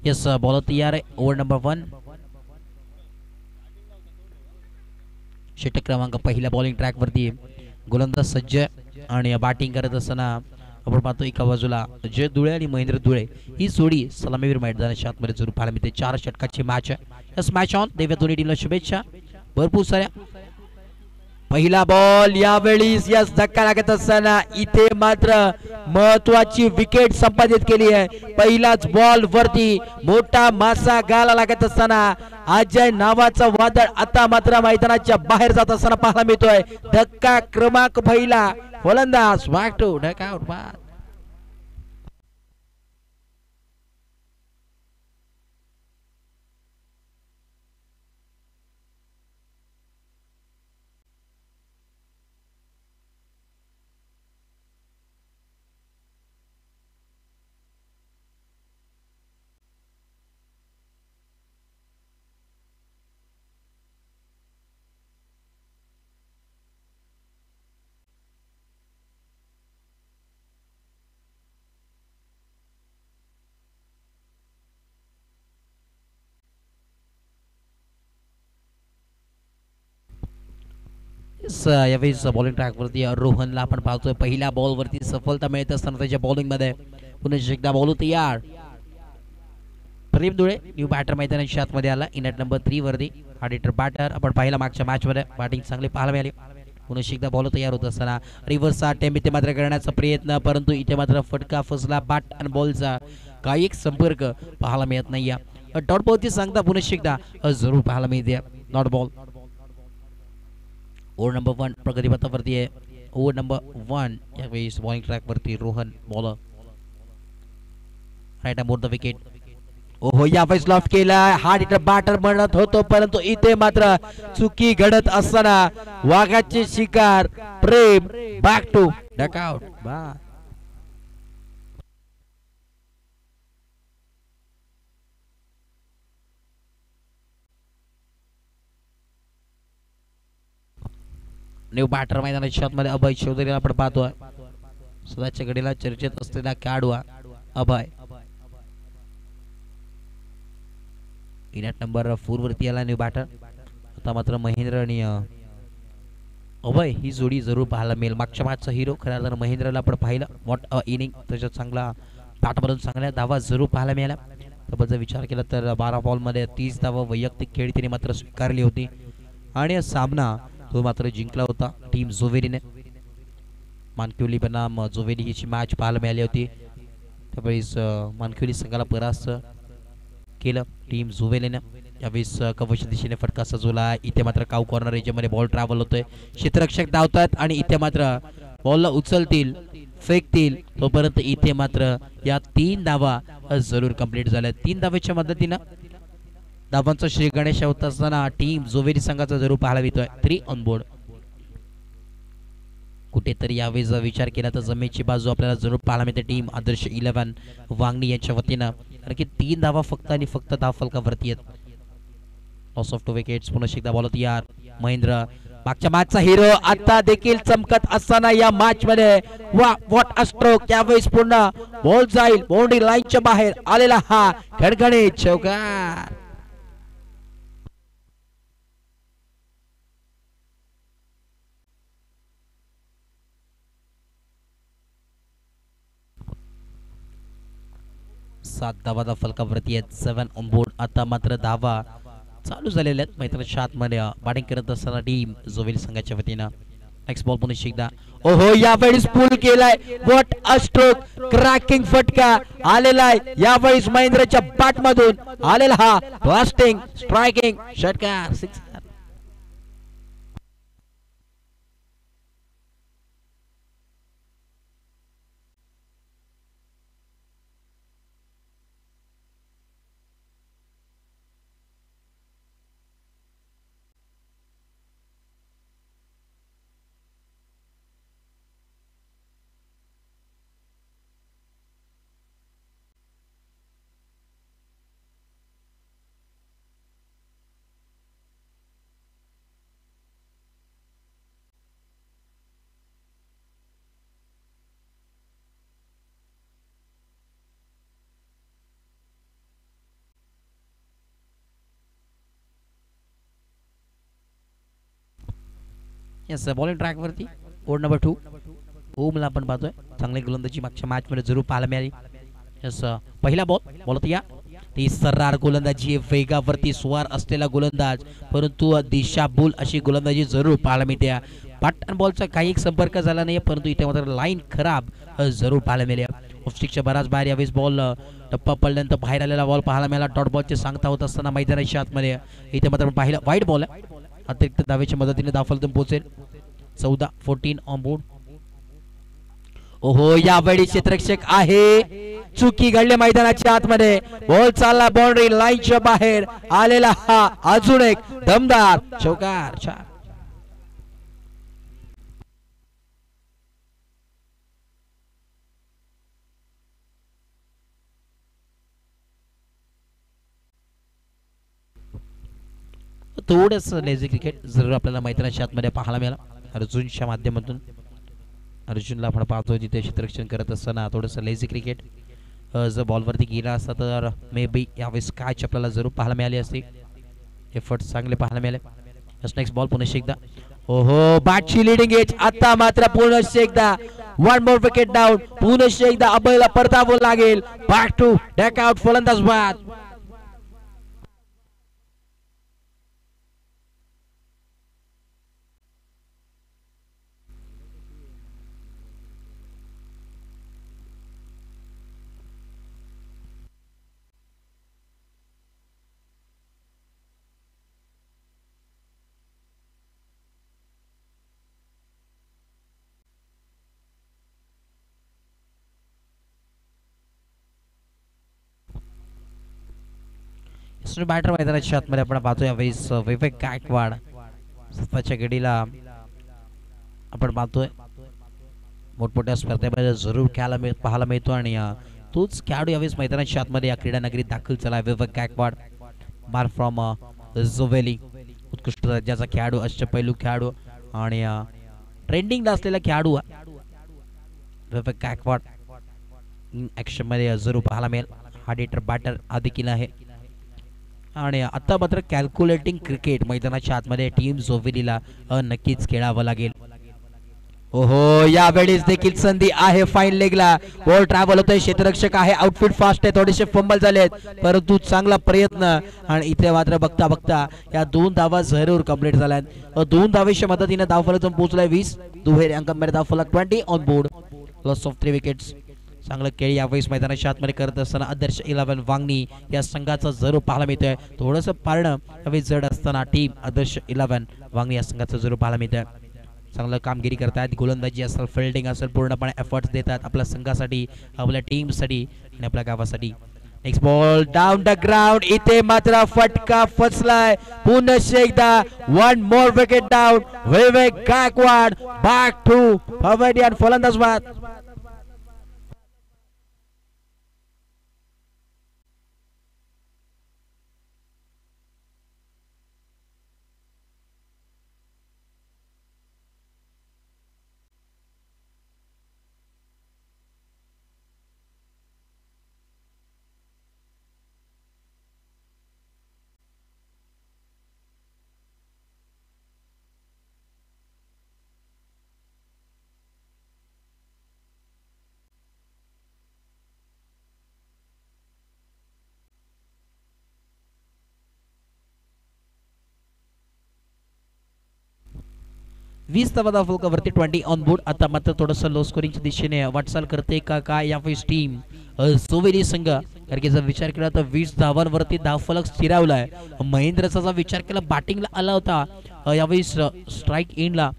Yes ball तैयार आहे. Over number 1. षटक क्रमांक पहिल्या बॉलिंग ट्रॅक वरती गोलंदाज सज्ज आणि बॅटिंग करत असताना आपण पाहतो एका बाजूला जय धुळे आणि महेंद्र धुळे ही जोडी सलामीवीर मैदानाच्या आतमध्ये जरूर पाहायला मिळते. 4 षटकाची मॅच आहे. Yes match on. देव्या दोन्ही टीमला शुभेच्छा. भरपूर साऱ्या. पहिला बॉल यावेळी यस धक्का लागत असताना इथे मात्र महत्वाची विकेट संपादित केली आहे. पहिलाच बॉल वरती मोठा मासा गाला लागत असताना अजय नावाचा वादळ आता मात्र मैदानाच्या बाहेर जात असताना पाहायला मिळतोय. धक्का क्रमांक पहिला. फलंदाज बॅक टू डकआउट. बाद. यावेळी बॉलिंग ट्रॅक वरती रोहनला आपण पाहतोय पहिल्या बॉल वरती सफलता मिळत असताना त्याच्या बॉलिंग मध्ये पुन्हा एकदा बॉल तयार. प्रेम धुळे न्यू बॅटर मैदानाच्या आतमध्ये आला. इनॅट नंबर 3 वरती ऑडिटर बॅटर आपण पाहिला मागच्या मॅच मध्ये बॅटिंग चांगली पाहायला मिळाली. पुन्हा एकदा बॉल तयार होत असताना रिव्हर्स अटेम्प्ट इथे मात्र करण्याचा प्रयत्न परंतु इथे मात्र फटका फसला. बॅट आणि बॉलचा काही संपर्क पाहायला मिळत नाही. डॉट बॉलची सांगता पुन्हा एकदा जरूर पाहायला मिळते. Not ball. ओव्हर नंबर 1 प्रगतीपथावरती आहे. ओव्हर नंबर 1 यावेळी बॉलिंग ट्रॅक वरती Rohan bowler right more the wicket. ओहो यावेळेस लॉफ्ट केला. हार्ड हिटर बॅटर म्हणत होतो परंतु इथे मात्र चुकी घडत असताना वाघाचे शिकार प्रेम बॅक टू डकआउट. बाद. न्यू बॅटर मैदानाच्या आतमध्ये अभय चौधरीला आपण पाहतोय. सदाच्या घडीला चर्चेत असलेला खेळाडू अभय. इनॅट नंबर 4 वरती आला न्यू बॅटर. आता मात्र महेंद्र आणि अभय ही जोडी जरूर पाहायला मिळेल. मागच्या मॅचचा हिरो खऱ्या अर्थानं महेंद्रला आपण पाहिलं. वॉट इनिंग त्याच्यात चांगला बॅटमधून चांगल्या धावा जरूर पाहायला मिळाल्या. तब्बल जर विचार केला तर 12 बॉलमध्ये 30 धावा वैयक्तिक खेळी त्याने मात्र स्वीकारली होती आणि सामना तो मात्र जिंकला होता टीम जोवेरीने. मानकिवली बनाम जोवेरी हिची मॅच पाहायला मिळाली होती. त्यावेळेस मानकिवली संघाला परास्त केलं टीम जोवेरीने. यावेळेस कवच दिशेने फटका सजवला. इथे मात्र काऊ कॉर्नर एरियामध्ये बॉल ट्रॅव्हल होतोय. क्षेत्ररक्षक धावतात आणि इथे मात्र बॉलला उचलतील फेकतील तोपर्यंत इथे मात्र या 3 धावा जरूर कंप्लीट झाल्या. 3 धावेच्या मदतीनं धावांचा श्री गणेश होत असताना टीम जोवेरी संघाचा जरूर पाहायला मिळतोय. 3 ऑन बोर्ड. कुठेतरी यावेळी जर विचार केला तर जमेची बाजू आपल्याला जरूर पाहायला मिळते टीम आदर्श 11 वांगणी यांच्या वतीनं. कारण की 3 धावा फक्त आणि फक्त धाव फलकावरती आहेत. Loss of 2 wickets. पुन्हा एकदा बॉल तयार. महेंद्र मागच्या मॅचचा हिरो आता देखील चमकत असताना या मॅच मध्ये वा व्हॉट अ स्ट्रोक. यावेळेस पुन्हा बॉल जाईल बाउंड्री लाईनच्या बाहेर आलेला हा खणखणीत चौकार. सात धावा फलकावरती आहेत. 7 ऑन बोर्ड. आता मात्र धावा चालू झालेल्या आहेत मैदानाच्या आतमध्ये बॅटिंग करत असताना टीम जोवेरी संघाच्या वतीनं. नेक्स्ट बॉल पुन्हा एकदा. ओहो यावेळेस पूल केलाय. What a stroke. क्रॅकिंग फटका आलेला आहे यावेळेस महेंद्रच्या बॅट मधून आलेला हा ब्लास्टिंग स्ट्रायकिंग षटकार. 6. यस बॉलिंग ट्रॅक वरती ओव्हर नंबर 2 ओमला आपण पाहतोय चांगली गोलंदाजी मागच्या मॅच मध्ये जरूर पाहायला मिळाली. यस पहिला बॉल होता या ती सर्रार गोलंदाजी वेगावरती स्वार असलेला गोलंदाज परंतु दिशाभूल अशी गोलंदाजी जरूर पाहायला मिळते. बॅट अँड बॉलचा काही संपर्क झाला नाही परंतु इथे मात्र लाईन खराब जरूर पाहायला मिळाली. ऑफस्टिकच्या बराच बाहेर यावेळेस बॉल टप्पा पडल्यानंतर बाहेर आलेला बॉल पाहायला मिळाला. डॉट बॉलचे सांगता होत असताना मैदानाच्या आतमध्ये इथे मात्र पाहिलं वाईट बॉल आहे. अतिरिक्त धावेच्या मदतीने धावफलक पोहोचेल. 14 ऑन बोर्ड. ओहो यावेळी क्षेत्ररक्षक आहे चुकी घडली मैदानाच्या आतमध्ये. बॉल चालला बाउंड्री लाईनच्या बाहेर आलेला हा अजून एक दमदार चौकार. छान थोडस लेझी क्रिकेट जरूर आपल्याला मैदानाच्या आतमध्ये पाहायला मिळाला. अर्जुनच्या माध्यमातून अर्जुनला आपण पाहतो जिथे क्षेत्ररक्षण करत असताना थोडंसं लेझी क्रिकेट जर बॉलवरती गेला असता तर मे बी यावेळेस कॅच आपल्याला जरूर पाहायला मिळाली असते. एफर्ट चांगले पाहायला मिळाले. नेक्स्ट बॉल पुन्हा एकदा ओहो बॅटची लिडिंग एज आता मात्र पुन्हा एकदा वन मोर विकेट डाऊन. पुन्हा एकदा अभयला परतावं लागेल. बॅक टू डॅक आउट फलंदाज बाद. बॅटर मैदानाच्या आतमध्ये आपण पाहतो यावेळेस विवेक गायकवाड स्वतःच्या गडीला आपण पाहतोय मोठमोठ्या स्पर्धेमध्ये जरूर पाहायला मिळतो आणि तोच खेळाडू यावेळेस मैदानाच्या आतमध्ये या क्रीडा नगरीत दाखल झाला. विवेक गायकवाड बार फ्रॉम जोवेली उत्कृष्ट दर्जाचा खेळाडू अष्टपैलू खेळाडू आणि ट्रेंडिंगला असलेला खेळाडू विवेक गायकवाड ऍक्शन मध्ये जरूर पाहायला मिळेल. हार्ड हिटर बॅटर देखील आहे आणि आता मात्र कॅल्क्युलेटिंग क्रिकेट मैदानाच्या आतमध्ये टीम जोवेलीला नक्कीच खेळावं लागेल. ओहो यावेळेस देखील संधी आहे फाईन लेगला. बॉल ट्रॅव्हल होतोय. क्षेत्ररक्षक आहे. आउटफिट फास्ट आहे. थोडेसे फंबल झालेत परंतु चांगला प्रयत्न आणि इथे मात्र बघता बघता या 2 धावा जरूर कंप्लीट झाल्यात. 2 धावेच्या मदतीने धावफलक पोहोचलाय 20. दुहेरी अंकांमध्ये धावफलक 20 on board. Loss of 3 wickets. चांगलं खेळ यावेळेस मैदानाच्या आतमध्ये करत असताना आदर्श 11 वांगणी या संघाचा जरूर पाहायला मिळतोय. थोडंसं पारणं यावेळेस जड असताना टीम आदर्श 11 वांगणी या संघाचा जरूर पाहायला मिळतोय. चांगलं कामगिरी करतात. गोलंदाजी असेल फिल्डिंग असेल पूर्णपणे एफर्ट्स देतात आपल्या संघासाठी आपल्या टीमसाठी आणि आपल्या गावासाठी. Next ball down the ground. इथे मात्र फटका फसलाय. पुन्हा एकदा one more wicket down. Vivek Gaikwad back to pavilion फलंदाज बाद. वीस धावा धावफलकावरती 20 ऑन बोर्ड. आता मात्र थोडंसं लो स्कोरिंगच्या दिशेने वाटचाल करते का काय यावेळेस टीम जोवेली संघ. कारण की जर विचार केला तर 20 धावांवरती धावफलक स्थिरावलाय. महेंद्रचा जर विचार केला बॅटिंगला आला होता यावेळेस स्ट्राईक एंडला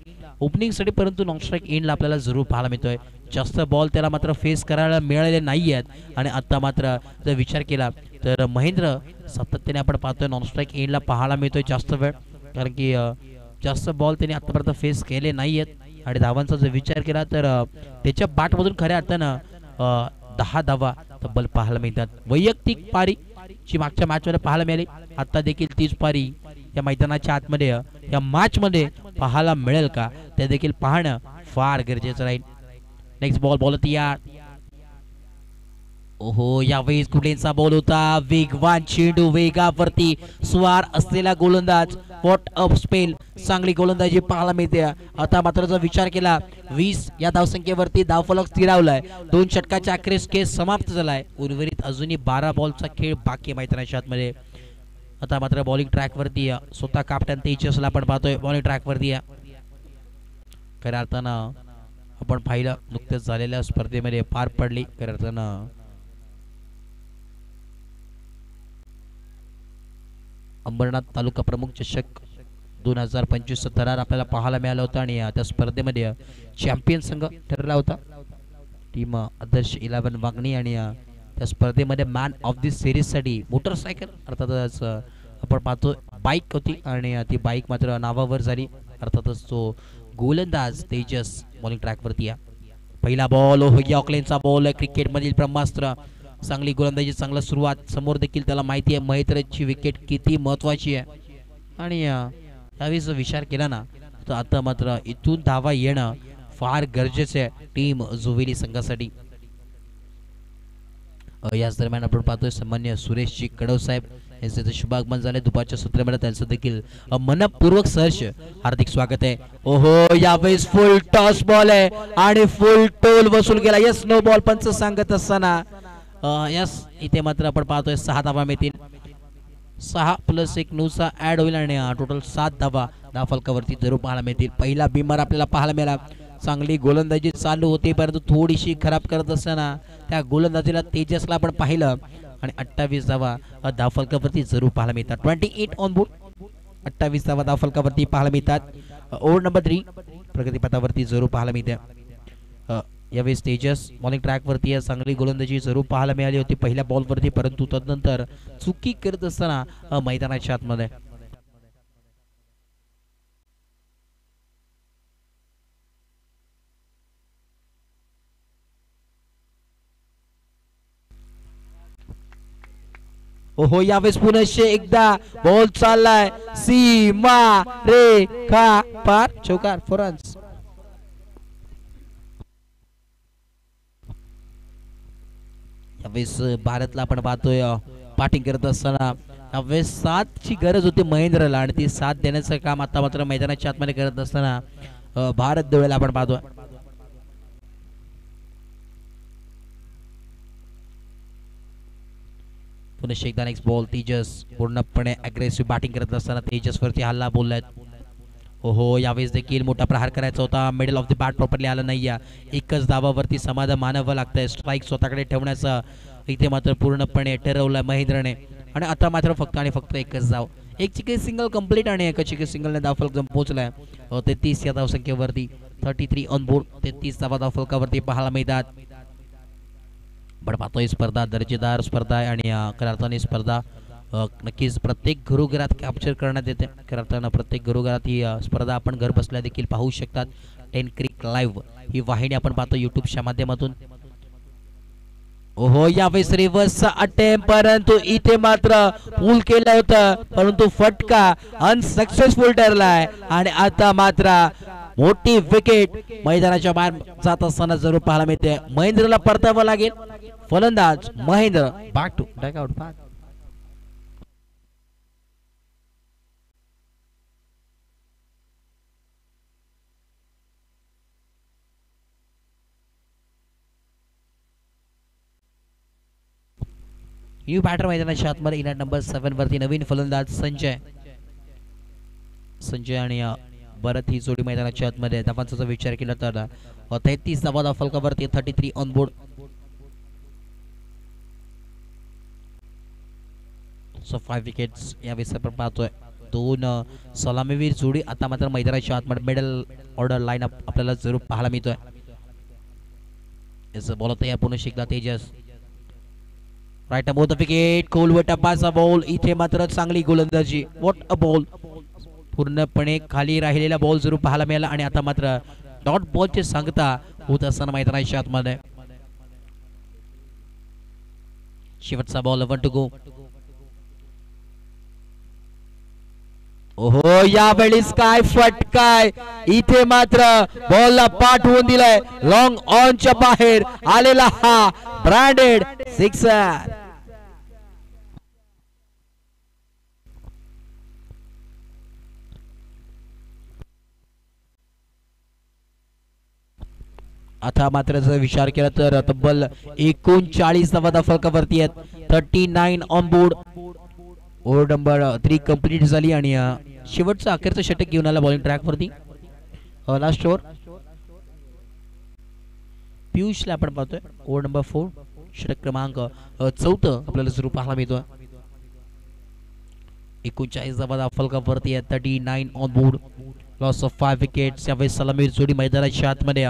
ओपनिंगसाठी परंतु नॉन स्ट्राईक एंडला आपल्याला जरूर पाहायला मिळतोय. जास्त बॉल त्याला मात्र फेस करायला मिळालेले नाही आहेत आणि आता मात्र जर विचार केला तर महेंद्र सातत्याने आपण पाहतोय नॉन स्ट्राईक एंडला पाहायला मिळतोय जास्त वेळ. कारण की जास्त बॉल त्यांनी आतापर्यंत फेस केले नाही आहेत आणि धावांचा जर विचार केला तर त्याच्या बॅटमधून खऱ्या अर्थानं 10 धावा तब्बल पाहायला मिळतात. वैयक्तिक पारी जी मागच्या मॅचमध्ये पाहायला मिळाली आता देखील तीच पारी या मैदानाच्या आतमध्ये या मॅच मध्ये पाहायला मिळेल का ते देखील पाहणं फार गरजेचं राहील. नेक्स्ट बॉल बॉल या ओहो, यावेळेस कुठेचा बॉल होता, वेगवान चेंडू, वेगावरती स्वार असलेला गोलंदाज. व्हॉट अप स्पेल, चांगली गोलंदाजी पाहायला मिळते. आता मात्र जर विचार केला 20 या धावसंख्येवरती धावफलक स्थिरावलाय. 2 षटकाच्या अखेरीस खेळ समाप्त झालाय. उर्वरित अजूनही 12 बॉलचा खेळ बाकी आहे मैदानाच्या आतमध्ये. आता मात्र बॉलिंग ट्रॅक वरती स्वतः कॅप्टन तेजसला आपण पाहतोय बॉलिंग ट्रॅक वरती. खऱ्या अर्थानं आपण पाहिलं नुकत्याच झालेल्या स्पर्धेमध्ये पार पडली. खऱ्या अर्थानं अंबरनाथ तालुका प्रमुख चषक 2025 थरार आपल्याला पाहायला मिळाला होता आणि त्या स्पर्धेमध्ये चॅम्पियन संघ ठरला होता टीम आदर्श 11 वागणी आणि त्या स्पर्धेमध्ये मॅन ऑफ दी सिरीज साठी मोटरसायकल अर्थातच आपण पाहतो बाईक होती आणि ती बाईक मात्र नावावर झाली. अर्थातच तो गोलंदाज तेजस बॉलिंग ट्रॅक वरती. पहिला बॉल ऑकलेनचा बॉल, क्रिकेट मधील ब्रह्मास्त्र. चांगली गोलंदाजी, चांगला सुरुवात. समोर देखील त्याला माहिती आहे महेंद्रची विकेट किती महत्वाची आहे आणि त्यावेळेस विचार केला ना तर आता मात्र इथून धावा येणं फार गरजेचं आहे टीम जुवेली संघासाठी. याच दरम्यान आपण पाहतोय सामान्य सुरेशजी कडव साहेब यांचे शुभागमन झाले दुपारच्या सत्रामध्ये. त्यांचं देखील मनपूर्वक सहर्ष हार्दिक स्वागत आहे. ओहो, यावेळेस फुल टॉस बॉल आहे आणि फुल टोल वसूल केला. यस नो बॉल पंच सांगत असताना यस इथे मात्र आपण पाहतोय 6 धावा मिळतील. 6 + 1 9 चा ऍड होईल आणि टोटल 7 धावा धावफलकावरती जरूर पाहायला मिळतील. पहिला बिमर आपल्याला पाहायला मिळाला. चांगली गोलंदाजी चालू होती परंतु थोडीशी खराब करत असताना त्या गोलंदाजीला तेजसला आपण पाहिलं आणि 28 धावा धावफलकावरती जरूर पाहायला मिळतात. 28 ऑन बोर्ड, 28 धावा धावफलकावरती पाहायला मिळतात. ओव्हर नंबर 3 प्रगतीपथावरती जरूर पाहायला मिळते. यावेळेस तेजस बॉलिंग ट्रॅक वरती चांगली गोलंदाजी जरूर पाहायला मिळाली होती पहिल्या बॉल वरती परंतु तदनंतर चुकी करत असताना मैदानाच्या आतमध्ये. ओहो, यावेळेस पुनश्च एकदा बॉल चाललाय, सीमा रेखा पार, चौकार, 4 रन्स. यावेळेस भारतला आपण पाहतोय बॅटिंग करत असताना यावेळेस 7 ची गरज होती महेंद्रला आणि ती 7 देण्याचं काम आता मात्र मैदानाच्या आतमध्ये करत असताना भारत देवळेला आपण पाहतोय. पुन्हा एकदा नेक्स्ट बॉल. तेजस पूर्णपणे अग्रेसिव्ह बॅटिंग करत असताना तेजस वरती हल्ला बोललाय. ओहो, यावेळेस देखील मोठा प्रहार करायचा होता. Middle of the bat properly आला नाही. एकच धावावरती समाधान मानावं लागतंय. स्ट्राईक स्वतःकडे ठेवण्याचं इथे मात्र पूर्णपणे ठरवलं महेंद्रने आणि आता मात्र फक्त आणि फक्त एकच धाव. एक चिके सिंगल कंप्लीट आणि एका चिके सिंगलने धावफलक पोहोचलाय 33 या धावसंख्येवरती. 33 ऑन बोर्ड, 33 धावा धावफलकावरती पाहायला मिळतात. पण पाहतोय स्पर्धा दर्जेदार स्पर्धा आहे आणि खऱ्या अर्थाने स्पर्धा नक्कीच प्रत्येक घरोघरात कॅप्चर करण्यात येते. खऱ्या अर्थानं प्रत्येक घरोघरात ही स्पर्धा आपण घर बसल्या देखील पाहू शकतात. 10 क्रिक लाईव्ह ही वाहिनी आपण पाहतो युट्यूबच्या माध्यमातून. ओहो, यावेळेस रिव्हर्सचा अटेम्प्ट परंतु इथे मात्र पूल केलं होतं परंतु फटका अनसक्सेसफुल ठरलाय आणि आता मात्र मोठी विकेट मैदानाच्या बाहेर जात असताना जरूर पाहायला मिळते. महेंद्रला परतावं लागेल. फलंदाज Mahendra back to dugout. New batter मैदानाच्या आतमध्ये इनॅट नंबर 7 वरती नवीन फलंदाज संजय आणि भरत ही जोडी मैदानाच्या आतमध्ये. धावांचा विचार केला तर 33 धावा धावफलकावरती 33 ऑन बोर्ड. सो 5 विकेट्स यावेळेस आपण पाहतोय. 2 सलामीवीर जोडी आता मात्र मैदानाच्या आतमध्ये मिडल ऑर्डर लाईन अप आपल्याला जरूर पाहायला मिळतोय. याचं बॉल तयार पुन्हा शिकला Tejas. Right about the wicket, कोलवटा पासा बॉल. इथे मात्र चांगली गोलंदाजी. What a ball. पूर्णपणे खाली राहिलेला बॉल जरूर पाहायला मिळाला आणि आता मात्र डॉट बॉलची सांगता होत असताना मैदानाच्या आतमध्ये. शेवटचा बॉल 1 टू गो. ओहो, यावेळेस काय फटकाय. इथे मात्र बॉलला पाठ होऊन दिलाय. लॉंग ऑनच्या बाहेर आलेला हा ब्रँडेड सिक्सर. आता मात्र जर विचार केला तर तब्बल 39 धावा फलकावरती आहेत. 39 on board. Over number 3 complete झाली आणि शेवटचं अखेरचं षटक घेऊन आला बॉलिंग ट्रॅक वरती. लास्ट ओव्हर पियुषला आपण पाहतोय. ओव्हर नंबर 4 षटक क्रमांक 14 आपल्याला सुरू पाहायला मिळतोय. 39 धावा फलकावरती आहेत. 39 on board. Loss of 5 wickets. यावेळेस सलामीर जोडी मैदानाच्या आतमध्ये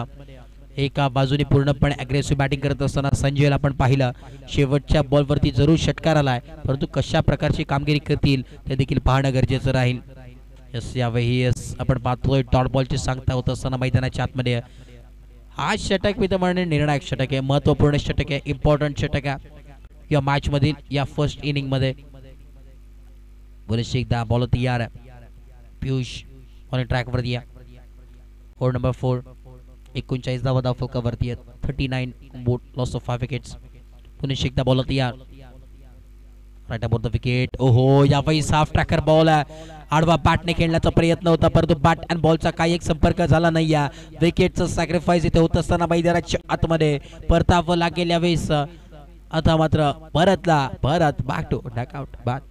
एका बाजूने पूर्णपणे अग्रेसिव्ह बॅटिंग करत असताना संजयला आपण पाहिलं शेवटच्या बॉलवरती जरूर षटकार आलाय, परंतु कशा प्रकारची कामगिरी करतील ते देखील पाहणं गरजेचं राहील. यस यावेळी आपण पाहतोय डॉट बॉलची सांगता होत असताना मैदानाच्या आतमध्ये हा षटक मी तर म्हणणे निर्णायक षटक आहे, महत्वपूर्ण षटक आहे, इम्पॉर्टंट षटक आहे या मॅच मधील या फर्स्ट इनिंग मध्ये. बरेचसे एकदा बॉल तयार आहे. पियुष बॉलिंग ट्रॅक वरती आहे. ओव्हर नंबर 4 39 धावा फलकावरती आहेत. 39 बोट. Loss of 5 wickets. पुन्हा एकदा बॉल तयार. Right about the wicket. ओहो यावेळी साफ ट्रॅकर बॉल आहे. आडवा बॅटने खेळण्याचा प्रयत्न होता, परंतु बॅट अँड बॉलचा काही एक संपर्क झाला नाही. या विकेटचं सॅक्रिफाईस इथे होत असताना मैदानाच्या आतमध्ये परतावं लागेल यावेळेस. आता मात्र परत back to dugout back.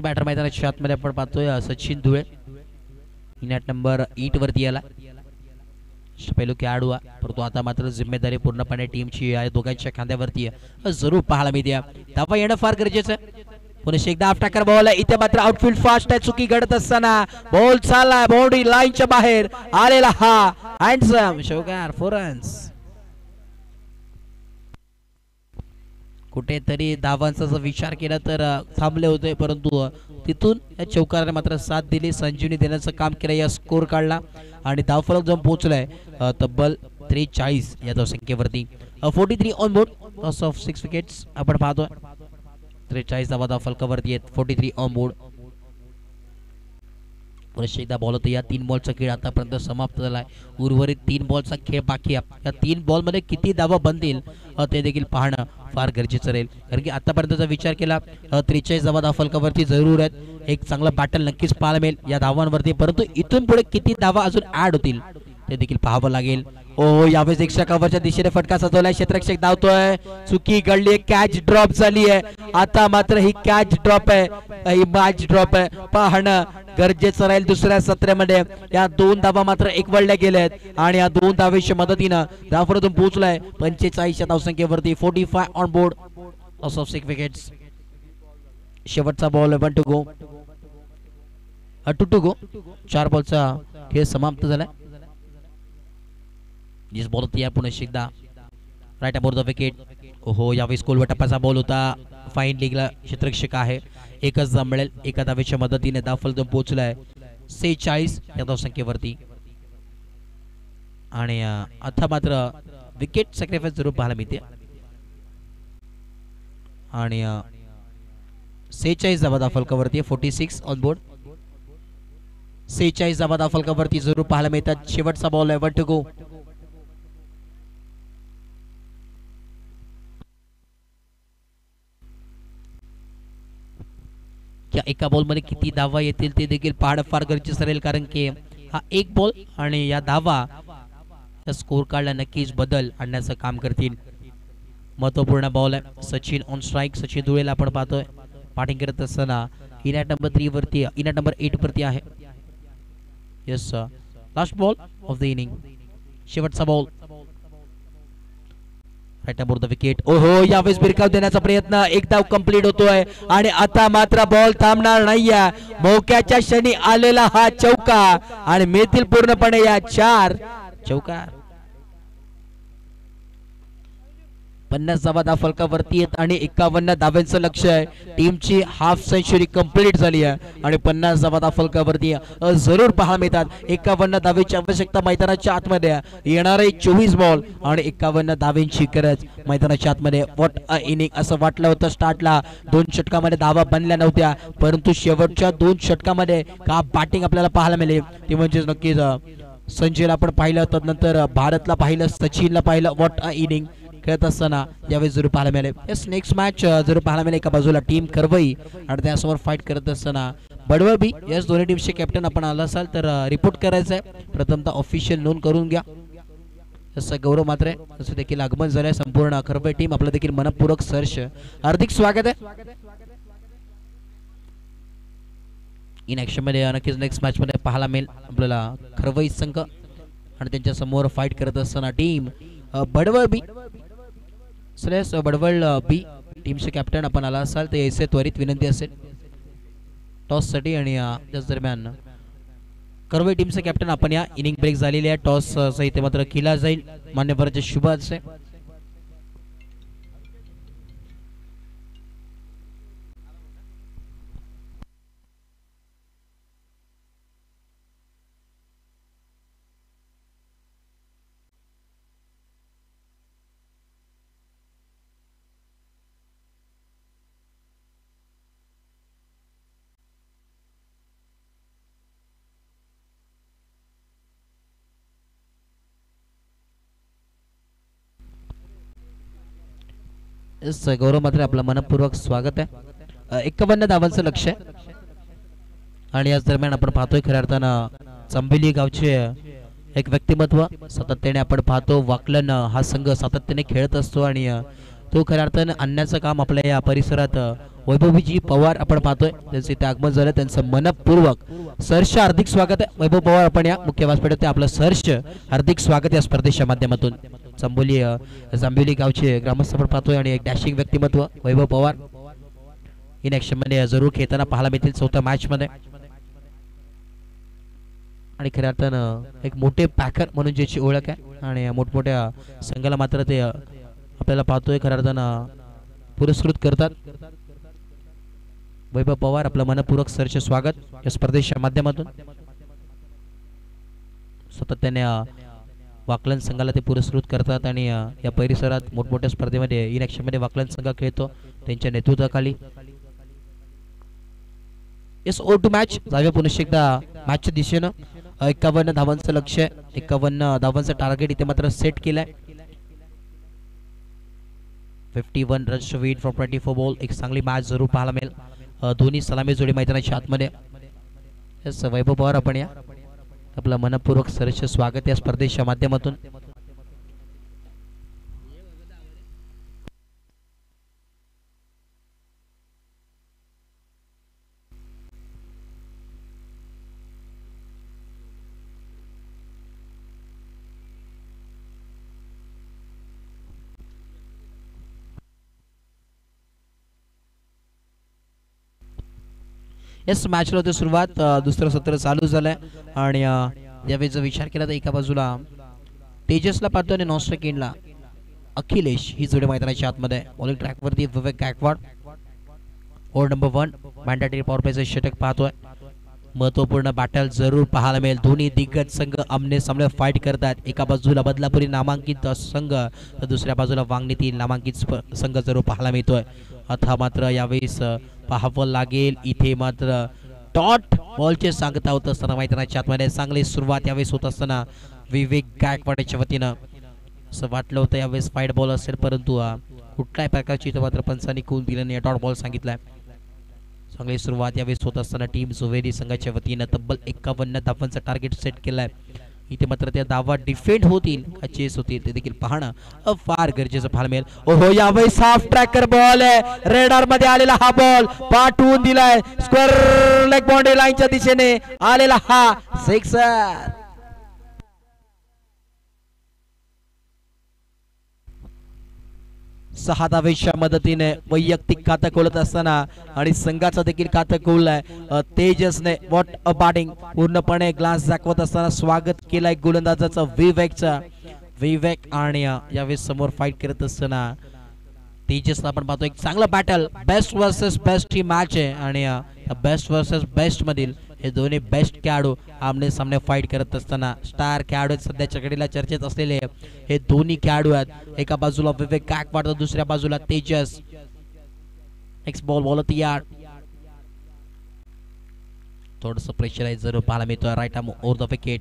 Batter मैदानाच्या आतमध्ये आपण पाहतोय सचिन धुळे. नॅट नंबर 8 वरती आला. पहिलो खेळाडू परंतु आता मात्र जिम्मेदारी पूर्णपणे टीमची आहे, दोघांच्या खांद्यावरती जरूर पाहायला मिळते. धावा येणं फार गरजेचं आहे. पुन्हा एकदा ऑफ टाकर बॉल आहे. इथे मात्र आउटफील्ड फास्ट आहे. चुकी घडत असताना बॉल चाललाय बाउंड्री लाईनच्या बाहेर आलेला हा हँडसम शौकार 4 रन्स. कुठेतरी धावांचा जर विचार केला तर थांबले होते, परंतु तिथून या चौकाराने मात्र साथ दिली, संजीवनी देण्याचं काम केलं, या स्कोर काढला आणि धावफलक जाऊन पोहोचलाय तब्बल 43 या धावसंख्येवरती. 43 on board. Loss of 6 wickets आपण पाहतोय. 43 धावफलकावरती आहेत. 43 ऑन बोर्ड. पुन्हा एकदा बॉल होता. या 3 बॉलचा खेळ आतापर्यंत समाप्त झालाय. उर्वरित 3 बॉलचा खेळ बाकी आहे. या 3 बॉलमध्ये किती धावा बनतील ते देखील पाहणं फार गरजेचं राहील, कारण की आतापर्यंतचा विचार केला 43 धावा फलकावरती जरूर आहेत. एक चांगला बॅटल नक्कीच पाहायला मिळेल या धावांवरती, परंतु इथून पुढे किती धावा अजून ऍड होतील ते देखील पाहावं लागेल. ओ यावेळेस एक कव्हरच्या दिशेने फटका सजवलाय. क्षेत्ररक्षक धावतोय. चुकी घडली. कॅच ड्रॉप झाली आहे. आता मात्र ही कॅच ड्रॉप आहे, ही मॅच ड्रॉप आहे, पाहणं गरजेचं राहील. दुसऱ्या सत्रामध्ये या 2 धावा मात्र एकवडल्या गेल्या आहेत आणि या 2 धावेच्या मदतीनं धावफलकातून पोहोचलाय 45 या धावसंख्येवरती. 45 on board. Loss of 6 wickets. शेवटचा ball 1 to go. 2 to go. 4 बॉलचा खेळ समाप्त झालाय. जिस बॉल तयार पुन्हा एकदा राईट अबाउट द विकेट. ओहो यावेळी स्कोलवर टप्प्याचा बॉल होता. फाईन लीगला क्षेत्ररक्षक आहे. एकच मिळेल. एका धावेच्या मदतीने धावफलकातून पोहोचलाय 46 या धावसंख्येवरती आणि आता मात्र विकेट सॅक्रिफाईस जरूर पाहायला मिळते आणि 46 धावा धावफलकावरती. 46 ऑन बोर्ड. 46 धावा धावफलकावरती जरूर पाहायला मिळतात. शेवटचा बॉल आहे. 1 टू गो. या एका बॉल मध्ये किती धावा येतील ते देखील पाहणं फार गरजेचं राहील, कारण की हा एक बॉल आणि या धावा स्कोर कार्डला नक्कीच बदल आणण्याचं काम करतील. महत्वपूर्ण बॉल आहे. Sachin on strike. सचिन धुळेला आपण पाहतोय बॅटिंग करत असताना. इनॅट नंबर 3 वरती, इनॅट नंबर 8 वरती आहे. Yes last ball of the inning. शेवटचा ball right about the wicket. ओहो यावेळेस भिरकाव देण्याचा प्रयत्न. एक धाव कंप्लीट होतोय आणि आता मात्र बॉल थांबणार नाहीये. मौक्याच्या क्षणी आलेला हा चौका आणि मिळतील पूर्णपणे या 4 चौकार. 50 धावा फलकावरती आहेत आणि 51 धाव्यांचं लक्ष आहे. टीमची हाफ सेंचुरी कंप्लीट झाली आहे आणि 50 धावा फलकावरती जरूर पाहायला मिळतात. 51 धावेची आवश्यकता मैदानाच्या आतमध्ये, येणारे 24 बॉल आणि 51 धावेंची गरज मैदानाच्या आतमध्ये. व्हॉट अ इनिंग असं वाटलं होतं स्टार्टला, 2 षटकामध्ये धावा बनल्या नव्हत्या, परंतु शेवटच्या 2 षटकामध्ये का बॅटिंग आपल्याला पाहायला मिळेल ती म्हणजे नक्कीच संजयला आपण पाहिलं, तदनंतर भारतला पाहिलं, सचिनला पाहिलं. व्हॉट अ इनिंग खेळत असताना यावेळी जरूर पाहायला मिळाले. येस, नेक्स्ट मॅच जरूर पाहायला मिळेल. एका बाजूला टीम करवई आणि त्यासमोर फाईट करत असताना बडवळ बी. येस, दोन्ही टीमचे कॅप्टन आपण आला असाल तर रिपोर्ट करायचं आहे, प्रथमतः ऑफिशियल नोंद करून घ्या. जसं गौरव मात्रे तसं देखील आगमन झालंय. संपूर्ण करवई टीम आपलं देखील मनपूर्वक सहर्ष हार्दिक स्वागत आहे. इन ऍक्शन मध्ये नक्कीच नेक्स्ट मॅच मध्ये पाहायला मिळेल आपल्याला खरवई संघ आणि त्यांच्या समोर फाईट करत असताना टीम बडवळ बी. सर बडवळ बी टीमचे कॅप्टन आपण आला असाल तर यायचे त्वरित विनंती असेल टॉस साठी. आणि त्याच दरम्यान करवई टीमचे कॅप्टन आपण या. इनिंग ब्रेक झालेली आहे, टॉस सहित मात्र केला जाईल. मान्यवरांचे शुभ असे. गौरव मात्र आपलं मनपूर्वक स्वागत आहे. 51 धावांचं लक्ष आहे आणि याच दरम्यान आपण पाहतोय खऱ्या अर्थानं चंबिली गावचे एक व्यक्तिमत्व सातत्याने आपण पाहतो. वाकलन हा संघ सातत्याने खेळत असतो आणि तो खऱ्या अर्थानं आणण्याचं काम आपल्या या परिसरात वैभवजी पवार आपण पाहतोय. त्यांचं इथे आगमन झालं, त्यांचं मनपूर्वक सहर्ष हार्दिक स्वागत आहे. वैभव पवार आपण या मुख्य व्यासपीठावर आपलं सहर्ष हार्दिक स्वागत या स्पर्धेच्या माध्यमातून. जांभिवली गावचे ग्रामस्थ आपण पाहतोय आणि एक डॅशिंग व्यक्तिमत्व वैभव पवार इन ऍक्शन मध्ये जरूर खेळताना पाहायला मिळतील चौथ्या मॅच मध्ये. आणि खऱ्या अर्थानं एक मोठे पॅकर म्हणून ज्याची ओळख आहे आणि मोठमोठ्या संघाला मात्र ते आपल्याला पाहतोय खऱ्या अर्थानं पुरस्कृत करतात. वैभव पवार आपलं मनपूर्वक सहर्ष स्वागत या स्पर्धेच्या माध्यमातून. सातत्याने वाकलन संघाला ते पुरस्कृत करतात आणि या परिसरात मोठमोठ्या स्पर्धेमध्ये इन ऍक्शन मध्ये वाकलन संघ खेळतो त्यांच्या नेतृत्वाखाली. येस, ओ टू मॅच जाऊया पुन्हा एकदा मॅचच्या दिशेनं. 51 धावांचं लक्ष आहे, 51 धावांचं टार्गेट इथे मात्र सेट केलंय. 51 runs to win from 24 ball. एक चांगली मॅच जरूर पाहायला मिळेल. दोन्ही सलामी जोडी मैदानाच्या आतमध्ये. येस, वैभव पवार आपण या आपलं मनपूर्वक सहर्ष स्वागत या स्पर्धेच्या माध्यमातून. येस, मॅचला होते सुरुवात. दुसरं सत्र चालू झालंय आणि यावेळी जर विचार केला तर एका बाजूला तेजसला पाहतो आणि नॉस्ट्रिक इनला अखिलेश ही जोडी मैदानाच्या आतमध्ये. बॉलिंग ट्रॅकवरती Vivek Gaikwad over number 1 mandatory power प्लेचं षटक पाहतोय. महत्वपूर्ण बॅटल जरूर पाहायला मिळेल. दोन्ही दिग्गज संघ आमने सामने फाईट करतात. एका बाजूला बदलापुरी नामांकित संघ तर दुसऱ्या बाजूला वांगणीतील नामांकित संघ जरूर पाहायला मिळतोय. आता मात्र यावेळेस पाहावं लागेल इथे मात्र डॉट बॉलचे सांगता होत असताना मैदानाच्या आतमध्ये चांगली सुरुवात यावेळेस होत असताना विवेक गायकवाडच्या वतीनं असं वाटलं होतं यावेळेस फाईट बॉल असेल, परंतु कुठल्याही प्रकारची इथं मात्र पंचांनी कूल दिलं नाही. डॉट बॉल सांगितलाय. चांगली सुरुवात यावेळेस होत असताना टीम सोवेरी संघाच्या वतीनं तब्बल 51 धावांचं टार्गेट सेट केलंय. इथे मात्र त्या धावा डिफेंड होतील का चेस होतील ते देखील पाहणं फार गरजेचं पाहायला मिळेल. ओहो, यावेळेस हाफ ट्रॅकर बॉल आहे. रेडार मध्ये आलेला हा बॉल पाठवून दिलाय स्क्वेअर लेग बाउंड्री लाईनच्या दिशेने आलेला हा सिक्सर. सहा धावेच्या मदतीने वैयक्तिक खातं खोलत असताना आणि संघाचं देखील खातं खोललंय तेजसने. What a batting. पूर्णपणे ग्लास दाखवत असताना स्वागत केलंय गोलंदाजाचं विवेकचं. विवेक आणि यावेळेस समोर फाईट करत असताना तेजसला आपण पाहतो एक चांगलं बॅटल, बेस्ट वर्सेस बेस्ट ही मॅच आहे आणि बेस्ट वर्सेस बेस्ट मधील हे दोन्ही बेस्ट खेळाडू आमने सामने फाईट करत असताना स्टार खेळाडू सध्याच्या घडीला चर्चेत असलेले हे दोन्ही खेळाडू आहेत. एका बाजूला विवेक गायकवाड तर दुसऱ्या बाजूला तेजस. नेक्स्ट बॉल बॉल यार थोडंसं प्रेशराईज जरूर पाहायला मिळतोय. Right arm over the wicket.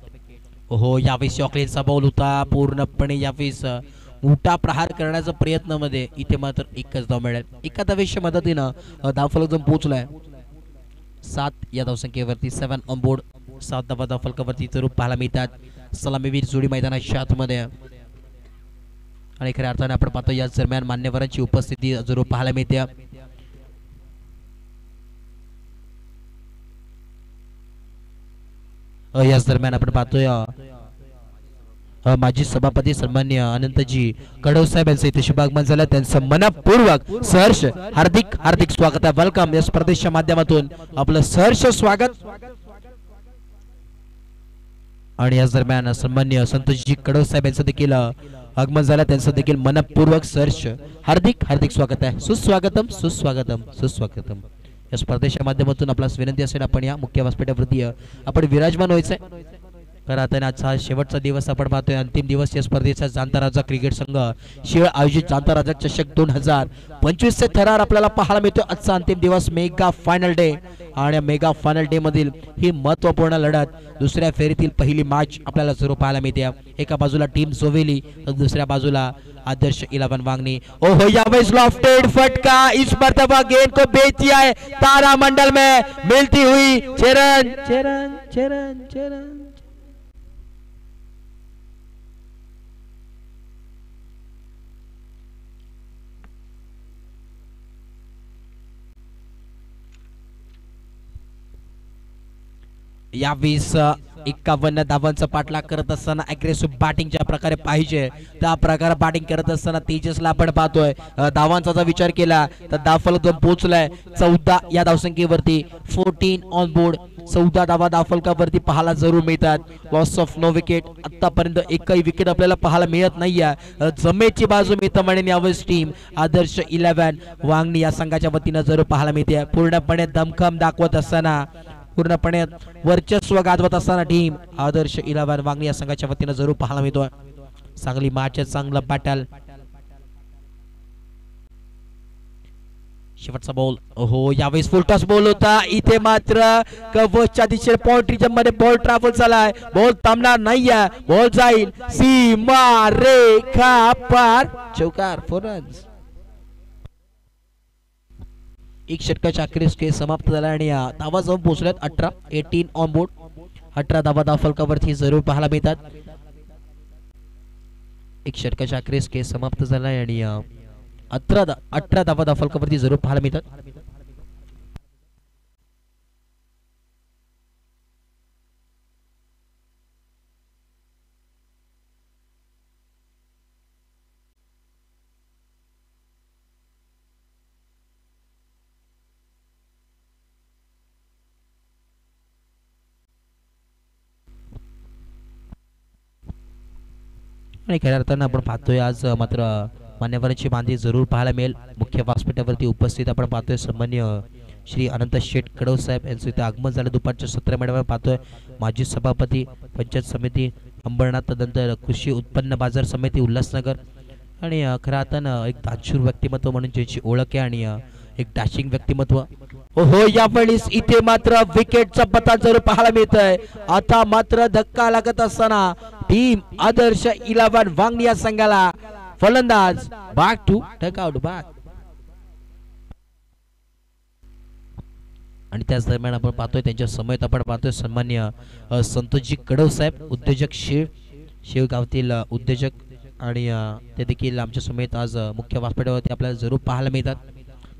हो यावेळेस ऑकलेनचा बॉल होता पूर्णपणे यावेळेस मोठा प्रहार करण्याचा प्रयत्न मध्ये इथे मात्र एकच धाव मिळेल. एका धावेच्या मदतीनं धावफलक पोहोचलाय 7 या धावसंख्येवरती. 7 ऑन बोर्ड. 7 धावा धावफलकावरती जरूर पाहायला मिळतात. सलामीवीर जोडी मैदानाच्या आतमध्ये आणि खऱ्या अर्थाने आपण पाहतो याच दरम्यान मान्यवरांची उपस्थिती जरूर पाहायला मिळते. याच दरम्यान आपण पाहतोय माजी सभापती सन्मान्य अनंतजी कडव साहेब यांचं इथे शुभागमन झालं. त्यांचं मनपूर्वक सहर्ष हार्दिक हार्दिक स्वागत आहे. वेलकम या स्पर्धेच्या माध्यमातून आपलं सहर्ष स्वागत. आणि याच दरम्यान सन्मान्य संतोषजी कडव साहेब यांचं देखील आगमन झालं. त्यांचं देखील मनपूर्वक सहर्ष हार्दिक हार्दिक स्वागत आहे. सुस्वागतम सुस्वागतम सुस्वागतम. या स्पर्धेच्या माध्यमातून आपला विनंती असेल आपण या मुख्य व्यासपीठावरती आपण विराजमान व्हायचंय. तर आता आजचा शेवटचा दिवस आपण पाहतोय. अंतिम दिवस या स्पर्धेचा जाणता राजा क्रिकेट संघ शिळ आयोजित जाणता राजा चषक 2025 चे थरार आपल्याला पाहायला मिळतोय. आजचा अंतिम दिवस मेगा फायनल डे आणि मेगा फायनल डे मधील ही महत्वपूर्ण लढत दुसऱ्या फेरीतील पहिली मॅच आपल्याला जरूर पाहायला मिळते. एका बाजूला टीम सोवेली तर दुसऱ्या बाजूला आदर्श 11 वांगणी. ओहो यावेळेस लॉफ्टेड फटका इस मर्तबा गेंद को बेच दिया है तारा मंडल में मिलती हुई चरण चरण चरण चरण. यावेळेस 51 धावांचा पाठलाग करत असताना अग्रेसिव्ह बॅटिंग ज्या प्रकारे पाहिजे त्या प्रकारे बॅटिंग करत असताना तेजसला आपण पाहतोय. धावांचा जर विचार केला तर धावफलक पोहोचलाय 14 या धावसंख्येवरती. 14 ऑन बोर्ड. 14 धावा धावफलकावरती पाहायला जरूर मिळतात. Loss of no wicket. आतापर्यंत एकही विकेट आपल्याला पाहायला मिळत नाहीये. जमेची बाजू मी तर म्हणेन यावेळेस टीम आदर्श 11 वांगणी या संघाच्या वतीनं जरूर पाहायला मिळते. पूर्णपणे दमखम दाखवत असताना पूर्णपणे वर्चस्व गाजवत असताना टीम आदर्श 11 वांगणी या संघाच्या वतीनं जरूर पाहायला मिळतोय. चांगली मॅच, चांगला बॅटल. शेवटचा बॉल. हो यावेळेस फुल टॉस बॉल होता. इथे मात्र कव्हरच्या दिशेने पॉइंट रिजन मध्ये बॉल ट्रॅव्हल झालाय. बॉल थांबणार नाहीये. बॉल जाईल सीमा रेखा पार. चौकार 4 रन्स. एक षटकाच्या अखेरीस खेळ समाप्त झाला आणि धावा जाऊन पोहोचल्यात 18 ऑन बोर्ड. 18 धावा धावफलकावरती जरूर पाहायला मिळतात. एक षटकाच्या अखेरीस खेळ समाप्त झाला आणि 18 धावा धावफलकावरती जरूर पाहायला मिळतात. आणि खऱ्या अर्थानं आपण पाहतोय आज मात्र मान्यवरांची बांधी जरूर पाहायला मिळेल. मुख्य व्यासपीठावरती उपस्थित आपण पाहतोय सन्मान्य श्री अनंत शेठ कडव साहेब यांचं इथे आगमन झालं. दुपारच्या 17 मिनिटावर पाहतोय माजी सभापती पंचायत समिती अंबरनाथ, नंतर कृषी उत्पन्न बाजार समिती उल्हासनगर आणि खऱ्या अर्थानं एक दानशूर व्यक्तिमत्व म्हणून ज्याची ओळख आहे आणि एक डॅशिंग व्यक्तिमत्व. हो यावेळेस इथे मात्र विकेटचा पता जरूर पाहायला मिळतोय. आता मात्र धक्का लागत असताना टीम आदर्श 11 वांगणी या संघाला फलंदाज बॅक टू डकआउट बॅक. आणि त्याच दरम्यान आपण पाहतोय त्यांच्या समयेत आपण पाहतोय सन्मान्य संतोषजी कडव साहेब उद्योजक शेवगावतील उद्योजक आणि ते देखील आमच्या समयेत आज मुख्य व्यासपीठावरती आपल्याला जरूर पाहायला मिळतात.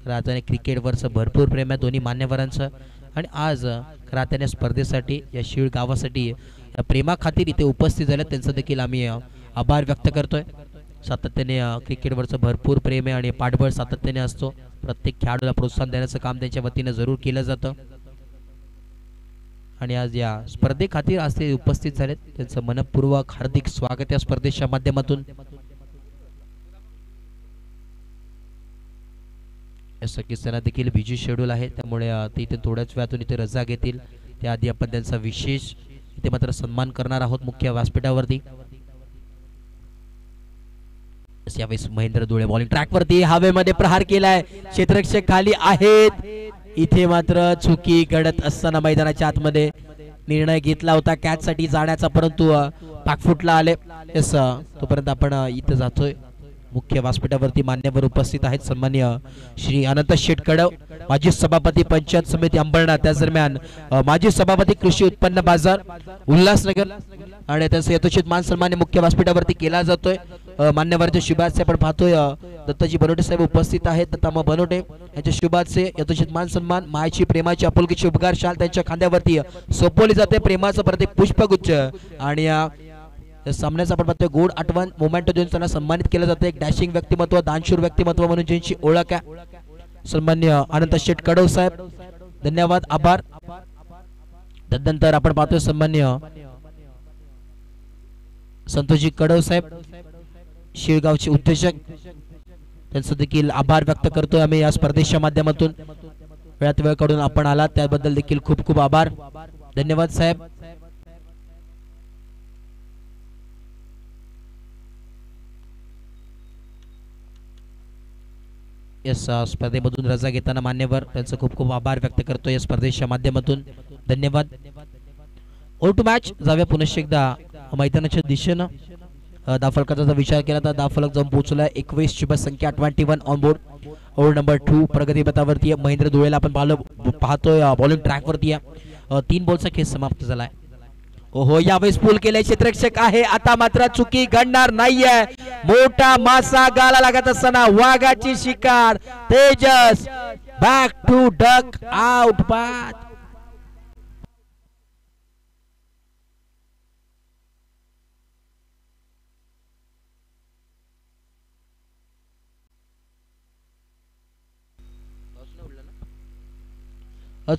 राहत्याने क्रिकेटवरचं भरपूर प्रेम आहे दोन्ही मान्यवरांचं आणि आज राहत्याने स्पर्धेसाठी या शिळ गावासाठी प्रेमाखातीर इथे उपस्थित झाले त्यांचं देखील आम्ही आभार व्यक्त करतोय. सातत्याने क्रिकेटवरचं भरपूर प्रेम आहे आणि पाठबळ सातत्याने असतो. प्रत्येक खेळाडूला प्रोत्साहन देण्याचं काम त्यांच्या वतीनं जरूर केलं जातं आणि आज या स्पर्धेखातीर आज ते उपस्थित झालेत. त्यांचं मनपूर्वक हार्दिक स्वागत या स्पर्धेच्या माध्यमातून. असं किस्सांना देखील बिजी शेड्यूल आहे, त्यामुळे ते इथे थोड्याच वेळातून इथे रजा घेतील. त्याआधी आपण त्यांचा विशेष इथे मात्र सन्मान करणार आहोत मुख्य व्यासपीठावरती. यावेळेस महेंद्र धुळे बॉलिंग ट्रॅकवरती हवेमध्ये प्रहार केलाय, क्षेत्ररक्षक खाली आहेत. इथे मात्र चुकी घडत असताना मैदानाच्या आतमध्ये निर्णय घेतला होता कॅच साठी जाण्याचा, परंतु पाक फुटला आले. यस, तोपर्यंत आपण इथे जातोय. मुख्य व्यासपीठावरती मान्यवर उपस्थित आहेत सन्मान्य श्री अनंत शेठ कडव, माजी सभापती पंचायत समिती अंबरनाथ, त्याच दरम्यान माजी सभापती कृषी उत्पन्न बाजार उल्हासनगर, आणि त्यांचा यथोचित मान सन्मान मुख्य व्यासपीठावरती केला जातोय. मान्यवरचे शुभाचे आपण पाहतोय दत्ताजी बनोटे साहेब उपस्थित आहेत. दत्तामा बनोटे यांच्या शुभाचे यथोचित मान सन्मान, मायची प्रेमाची आपुलकीची उपकार शाल त्यांच्या खांद्यावरती सोपवली जाते. प्रेमाचं प्रतीक पुष्पगुच्छ, आणि सामन्याचा आपण पाहतोय गोड आठवण मोमेंटो देऊन त्यांना सन्मानित केलं जातं. एक डॅशिंग व्यक्तिमत्व, दानशूर व्यक्तिमत्व म्हणून ज्यांची ओळख आहे सन्मान्य अनंत शेठ कडव साहेब, धन्यवाद, आभार. तदनंतर आपण पाहतोय सन्मान्य संतोषजी कडव साहेब, शिळगावचे उद्योजक, त्यांचं देखील आभार व्यक्त करतोय आम्ही या स्पर्धेच्या माध्यमातून. वेळात वेळ काढून आपण आलात त्याबद्दल देखील खूप खूप आभार, धन्यवाद साहेब. या स्पर्धेमधून रजा घेताना मान्यवर त्यांचं खूप खूप आभार व्यक्त करतो या स्पर्धेच्या माध्यमातून, धन्यवाद. ऑल टू मॅच जाऊया पुनश्च एकदा मैदानाच्या दिशेनं. दाफलकाचा विचार केला तर दाफलक जाऊन पोहोचला 21 शुभ संख्या 21 ऑन बोर्ड. ओव्हर नंबर 2 प्रगती पथावरती महेंद्र धुळेला आपण पाहतोय बॉलिंग ट्रॅक वरती आहे. 3 बॉलचा खेळ समाप्त झालाय. ओहो, यावेळेस पूल केले क्षेत्ररक्षक आहे. आता मात्र चुकी घडणार नाहीये. मोठा मासा गाला लागत असताना वाघाची शिकार, Tejas back to dugout बाद.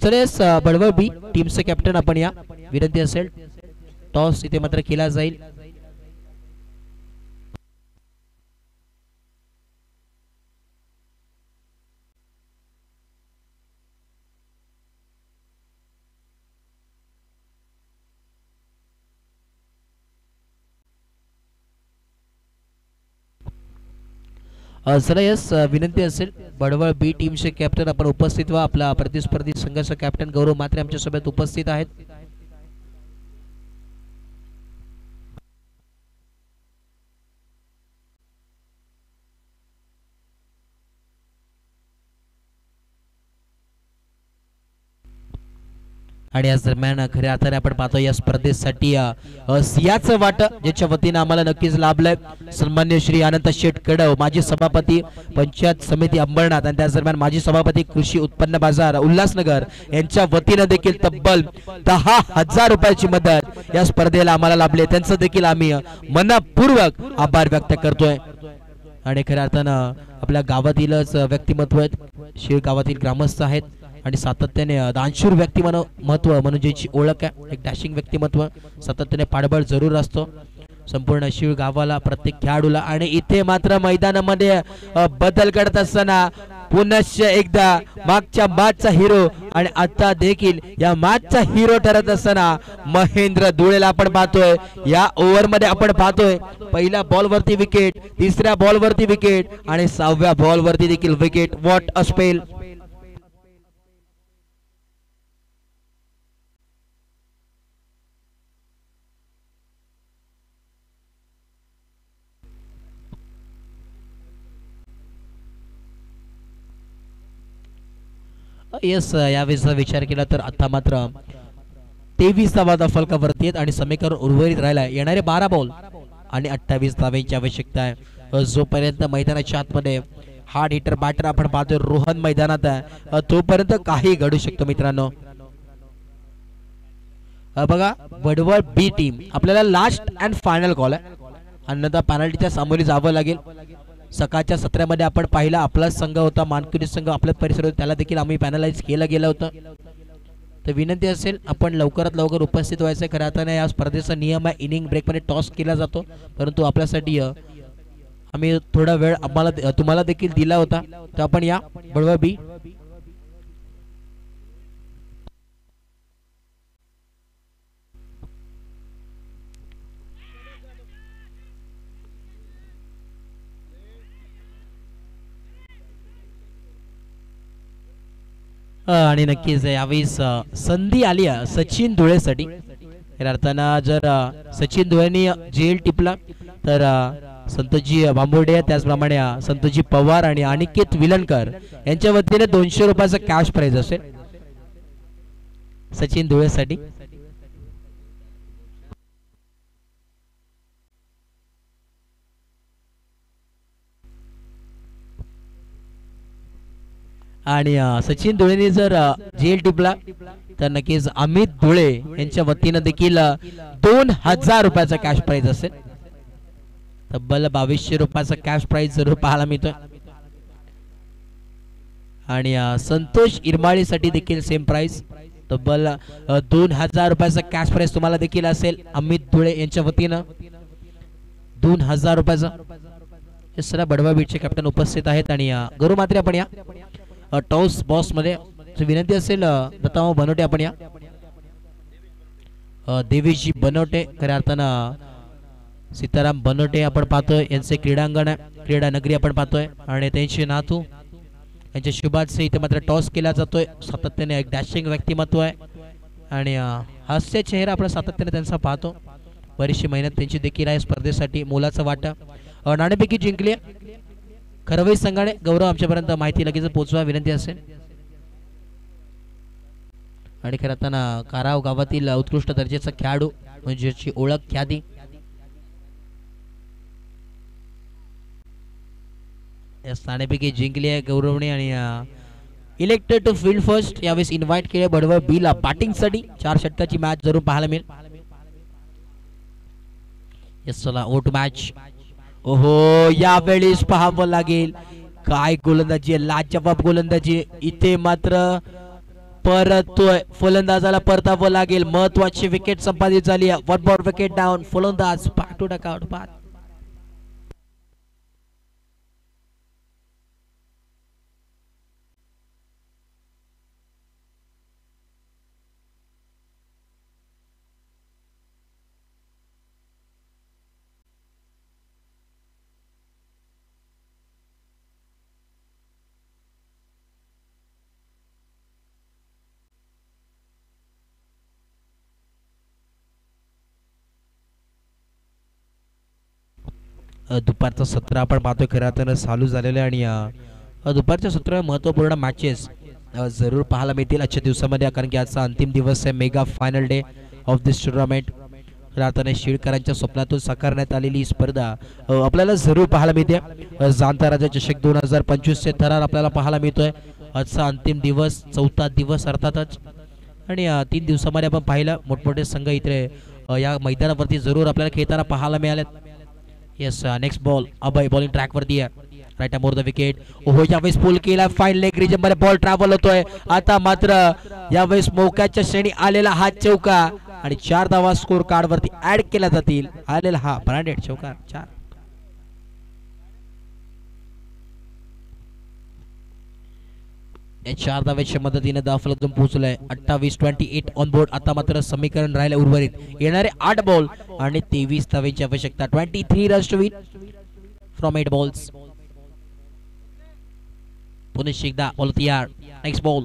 चलेस बडवळ बी टीमचे कॅप्टन आपण या विनंती असेल टॉस इथे मात्र केला जाईल. चला यस विनंती असेल बडवळ बी टीमचे कॅप्टन आपण उपस्थित व्हा. आपला प्रतिस्पर्धी संघाचा कॅप्टन गौरव मात्रे आमच्या सोबत उपस्थित आहेत. आणि या दरम्यान खऱ्या अर्थाने आपण पाहतो या स्पर्धेसाठी सियाचं वाट ज्याच्या वतीने आम्हाला नक्कीच लाभलंय सन्मान्य श्री अनंत शेठ कडव, माजी सभापती पंचायत समिती अंबरनाथ, आणि त्याच दरम्यान माजी सभापती कृषी उत्पन्न बाजार उल्हासनगर यांच्या वतीने देखील तब्बल 10,000 रुपयाची मदत या स्पर्धेला आम्हाला लाभले. त्यांचं देखील आम्ही मनपूर्वक आभार व्यक्त करतोय. आणि खऱ्या अर्थानं आपल्या गावातीलच व्यक्तिमत्व आहेत, शिळ गावातील ग्रामस्थ आहेत आणि सातत्याने दानशूर व्यक्तिमत्व म्हणून ज्याची ओळख आहे, एक डॅशिंग व्यक्तिमत्व, सातत्याने पाठबळ जरूर असतो संपूर्ण शिळ गावाला, प्रत्येक खेळाडूला. आणि इथे मात्र मैदानामध्ये बदल करत असताना पुनश्च एकदा मागच्या मॅचचा हिरो आणि आता देखील या मॅचचा हिरो ठरत असताना महेंद्र धुळेला आपण पाहतोय. या ओव्हर मध्ये आपण पाहतोय पहिल्या बॉल वरती विकेट, तिसऱ्या बॉल वरती विकेट आणि 6व्या बॉल वरती देखील wicket. What a spell. Yes, यावेळेस विचार केला तर आता मात्र 23 धावा फलकावरती आहेत आणि समीकरण उर्वरित राहिला. येणारे 12 बॉल आणि 28 धावांची आवश्यकता आहे. जोपर्यंत मैदानाच्या आतमध्ये हार्ड हिटर बॅटर आपण पाहतोय रोहन मैदानात आहे, तोपर्यंत काही घडू शकतो मित्रांनो. बघा वडवळ बी टीम आपल्याला लास्ट अँड फायनल कॉल आहे, अन्यथा पेनल्टीच्या सामोरे जावं लागेल. सकाळच्या सत्रामध्ये आपण पाहिला आपला संघ होता मानकुरी संघ आपल्याच परिसरात, त्याला देखील आम्ही पॅनलाइज केलं गेलं होतं. तर विनंती असेल आपण लवकरात लवकर उपस्थित व्हायचं. खऱ्या अर्थाने या स्पर्धेचा नियम आहे इनिंग ब्रेकमध्ये टॉस केला जातो, परंतु आपल्यासाठी आम्ही थोडा वेळ आम्हाला तुम्हाला देखील दिला होता, तर आपण या बळवा बी. आणि नक्कीच यावेळेस संधी आली सचिन धुळेसाठी. या अर्थानं जर सचिन धुळेनी जेल टिपला तर संतोषजी बांबोडे, त्याचप्रमाणे संतोषजी पवार आणि अनिकेत विलनकर यांच्या वतीने 200 रुपयाचा कॅश प्राइज असेल सचिन धुळेसाठी. आणि सचिन धुळेने जर जेल टिपला तर नक्कीच अमित धुळे यांच्या वतीनं देखील 2000 रुपयाचा कॅश प्राइज असेल. तब्बल 2200 रुपयाचा कॅश प्राइज जरूर पाहायला मिळतोय. आणि संतोष इरमाळीसाठी देखील सेम प्राइस, तब्बल 2000 रुपयाचा कॅश प्राइज तुम्हाला देखील असेल अमित धुळे यांच्या वतीनं 2000 रुपयाचा. हे सर्व बडवा बीटचे कॅप्टन उपस्थित आहेत. आणि गौरव मात्रे आपण या टॉस बॉस मध्ये विनंती असेल दत्ताभाऊ बनवटे आपण या. देवीजी बनवटे खऱ्या अर्थानं सीताराम बनवटे आपण पाहतोय, यांचे क्रीडांगण क्रीडा नगरी आपण पाहतोय. आणि त्यांचे नातू यांच्या शुभाचे इथे मात्र टॉस केला जातोय. सातत्याने एक डॅशिंग व्यक्तिमत्व आहे आणि हास्य चेहरा आपण सातत्याने त्यांचा पाहतो. बरीचशी मेहनत त्यांची देखील आहे स्पर्धेसाठी, मोलाचा वाटा. नाणेफेकी जिंकली खरवई संघाने. गौरव आमच्यापर्यंत माहिती लगेच पोहोचवा विनंती असेल. आणि खरं आता काराव गावातील उत्कृष्ट दर्जाचा खेळाडू म्हणजे ओळख ख्याती नाणेफेकी जिंकली आहे गौरवने. आणि इलेक्टेड टू फील्ड फर्स्ट यावेळेस इन्व्हाइट केले बडवा बीला बॅटिंग साठी. 4 षटकाची मॅच जरूर पाहायला मिळेल. यस चला ओट मॅच. ओहो यावेळेस पाहावं लागेल काय गोलंदाजी, लाजवाब गोलंदाजी. इथे मात्र परतोय फलंदाजाला परतावं लागेल. महत्वाची विकेट संपादित झाली. 1 बॉल विकेट डाऊन. फलंदाज बॅक टू डक आउट. बाद दुपारचं सत्र आपण पाहतोय खरं तर चालू झालेलं आहे. आणि दुपारच्या सत्र महत्त्वपूर्ण मॅचेस जरूर पाहायला मिळतील आजच्या दिवसामध्ये, कारण की आजचा अंतिम दिवस आहे. Mega final day of this tournament. राताने शिळकरांच्या स्वप्नातून साकारण्यात आलेली ही स्पर्धा आपल्याला जरूर पाहायला मिळते. जाणता राजा चषक 2025 चे थरार आपल्याला पाहायला मिळतोय. आजचा अंतिम दिवस, 4था दिवस अर्थातच. आणि 3 दिवसामध्ये आपण पाहिलं मोठमोठे संघ इथे या मैदानावरती जरूर आपल्याला खेळताना पाहायला मिळालेत. Yes next ball Abhay bowling track वरती आहे. Right more the wicket. ओहो यावेळेस पुल केला. फाईन लेग रिजन मध्ये बॉल ट्रॅव्हल होतोय. आता मात्र यावेळेस मौक्याच्या श्रेणी आलेला हा चौका आणि 4 धावा स्कोर कार्ड वरती ऍड केल्या जातील. आलेला हा ब्रँडेड चौका 4. या 4 धाव्याच्या मदतीने दाफलतून पोहोचलाय. 28-28 ऑन बोर्ड. आता मात्र समीकरण राहिले उर्वरित येणारे 8 बॉल आणि 23 धावेची आवश्यकता. 23 runs to win from 8 balls. पुन्हा एकदा बॉल तयार. Next ball.